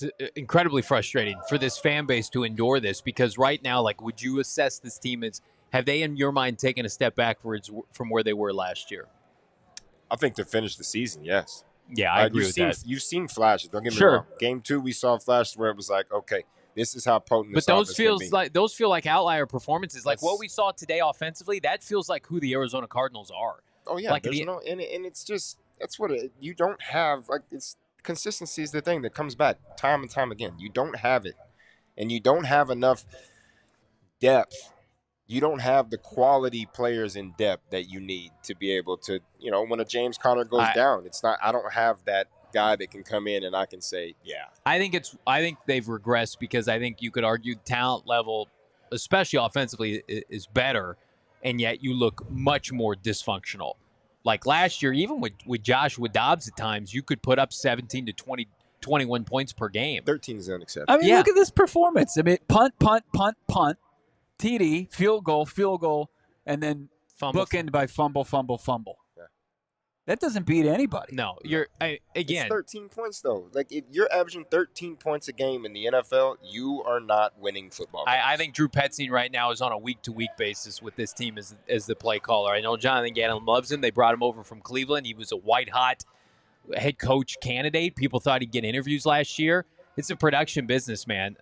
it's incredibly frustrating for this fan base to endure this because right now, like, would you assess this team as have they, in your mind, taken a step backwards from where they were last year? I think to finish the season, yes. Yeah, I agree with that. You've seen flashes. Don't get me Sure. wrong. Game 2, we saw flashes where it was like, okay, this is how potent this But those offense can be. those feel like outlier performances. Like what we saw today offensively, that feels like who the Arizona Cardinals are. Oh yeah, like and it's just that's what you don't have. Like it's consistency is the thing that comes back time and time again. You don't have it, and you don't have enough depth. You don't have the quality players in depth that you need to be able to, when a James Conner goes down, it's not. I don't have that guy that can come in and I can say, yeah. I think they've regressed because I think you could argue talent level, especially offensively, is better, and yet you look much more dysfunctional. Like last year, even with Joshua Dobbs at times, you could put up 17 to 20, 21 points per game. 13 is unacceptable. I mean, look at this performance. I mean, punt, TD, field goal, and then bookend by fumble. Yeah. That doesn't beat anybody. No, again. It's 13 points, though. Like, if you're averaging 13 points a game in the NFL, you are not winning football games. I think Drew Petzing right now is on a week-to-week basis with this team as the play caller. I know Jonathan Gannon loves him. They brought him over from Cleveland. He was a white-hot head coach candidate. People thought he'd get interviews last year. It's a production business, man.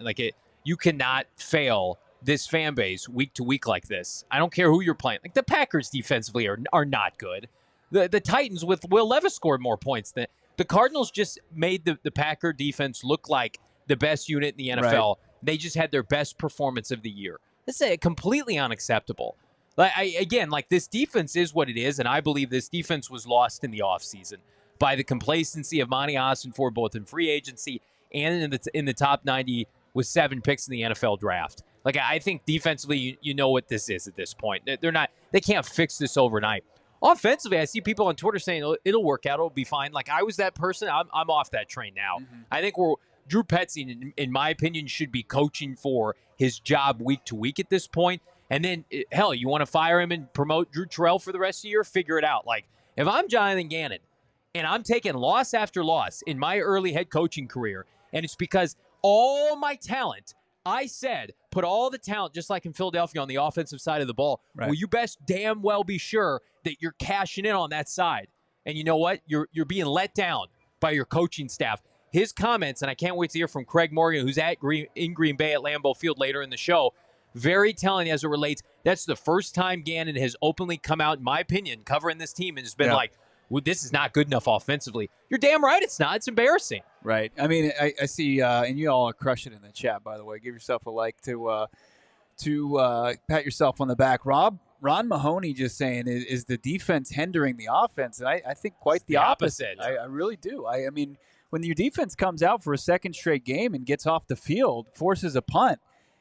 You cannot fail this fan base week to week like this. I don't care who you're playing. Like the Packers defensively are not good. The Titans with Will Levis scored more points than the Cardinals. Just made the Packer defense look like the best unit in the NFL. Right. They just had their best performance of the year. This is completely unacceptable. This defense is what it is, and I believe this defense was lost in the offseason by the complacency of Monty Ossenfort, both in free agency and in the top 90 with 7 picks in the NFL draft. Like, I think defensively, you know what this is at this point. They can't fix this overnight. Offensively, I see people on Twitter saying it'll work out, it'll be fine. Like, I was that person. I'm off that train now. Mm-hmm. I think Drew Petzing, in my opinion, should be coaching for his job week to week at this point. And then, hell, you want to fire him and promote Drew Terrell for the rest of the year? Figure it out. Like, if I'm Jonathan Gannon and I'm taking loss after loss in my early head coaching career, and it's because all my talent, I said, put all the talent, just like in Philadelphia, on the offensive side of the ball. Right. Well, you best damn well be sure that you're cashing in on that side. And you know what? You're being let down by your coaching staff. His comments, and I can't wait to hear from Craig Morgan, who's in Green Bay at Lambeau Field later in the show, very telling as it relates. That's the first time Gannon has openly come out, in my opinion, covering this team and has been like, well, this is not good enough offensively. You're damn right it's not. It's embarrassing. Right. I mean, I see, and you all are crushing in the chat, by the way. Give yourself a like to pat yourself on the back. Ron Mahoney just saying, is the defense hindering the offense? And I think quite the opposite. I really do. I mean, when your defense comes out for a second straight game and gets off the field, forces a punt,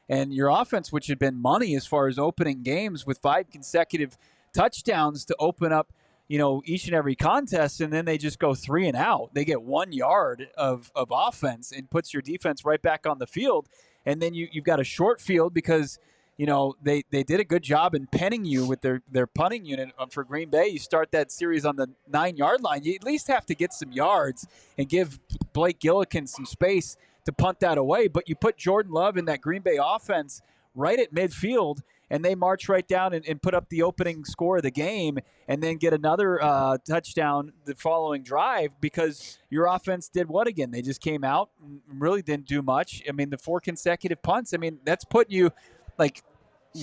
and your offense, which had been money as far as opening games with 5 consecutive touchdowns to open up, each and every contest, and then they just go 3 and out. They get 1 yard of offense and puts your defense right back on the field. And then you've got a short field because, they did a good job in penning you with their punting unit for Green Bay. You start that series on the 9-yard line. You at least have to get some yards and give Blake Gillikin some space to punt that away. But you put Jordan Love in that Green Bay offense right at midfield, and they march right down and put up the opening score of the game and then get another touchdown the following drive because your offense did what again? They just came out and really didn't do much. I mean, the 4 consecutive punts, I mean, that's putting you, like,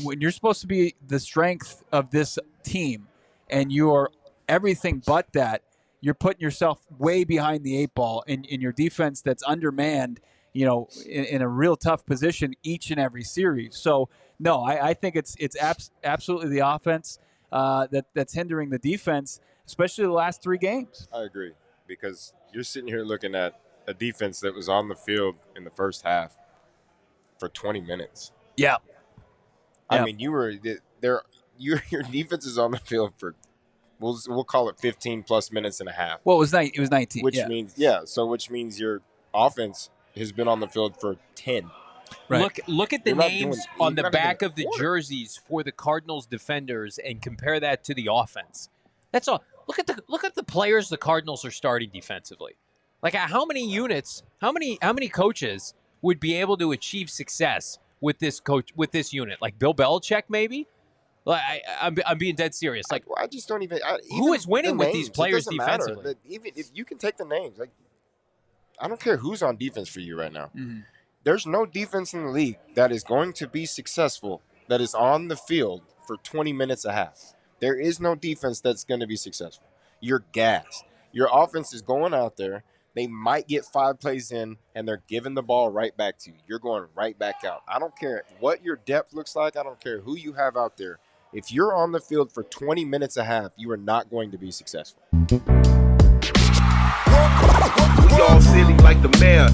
when you're supposed to be the strength of this team and you're everything but that, you're putting yourself way behind the 8 ball in your defense that's undermanned, in a real tough position each and every series. So, no, I think it's absolutely the offense that's hindering the defense, especially the last 3 games. I agree, because you're sitting here looking at a defense that was on the field in the first half for 20 minutes. Yeah. I mean, you were there. Your defense is on the field for we'll call it 15+ minutes and a half. Well, it was 19, which means your offense has been on the field for 10. Right. Look at the names on the back of the jerseys for the Cardinals defenders and compare that to the offense. That's all. Look at the players the Cardinals are starting defensively. Like how many units, how many coaches would be able to achieve success with this unit? Like Bill Belichick, maybe? Like I'm being dead serious. Like I just don't even. who is winning with these players defensively? Even if you can take the names, like I don't care who's on defense for you right now. Mm-hmm. There's no defense in the league that is going to be successful that is on the field for 20 minutes a half. There is no defense that's going to be successful. You're gassed. Your offense is going out there. They might get 5 plays in, and they're giving the ball right back to you. You're going right back out. I don't care what your depth looks like. I don't care who you have out there. If you're on the field for 20 minutes a half, you are not going to be successful. We all silly like the mayor.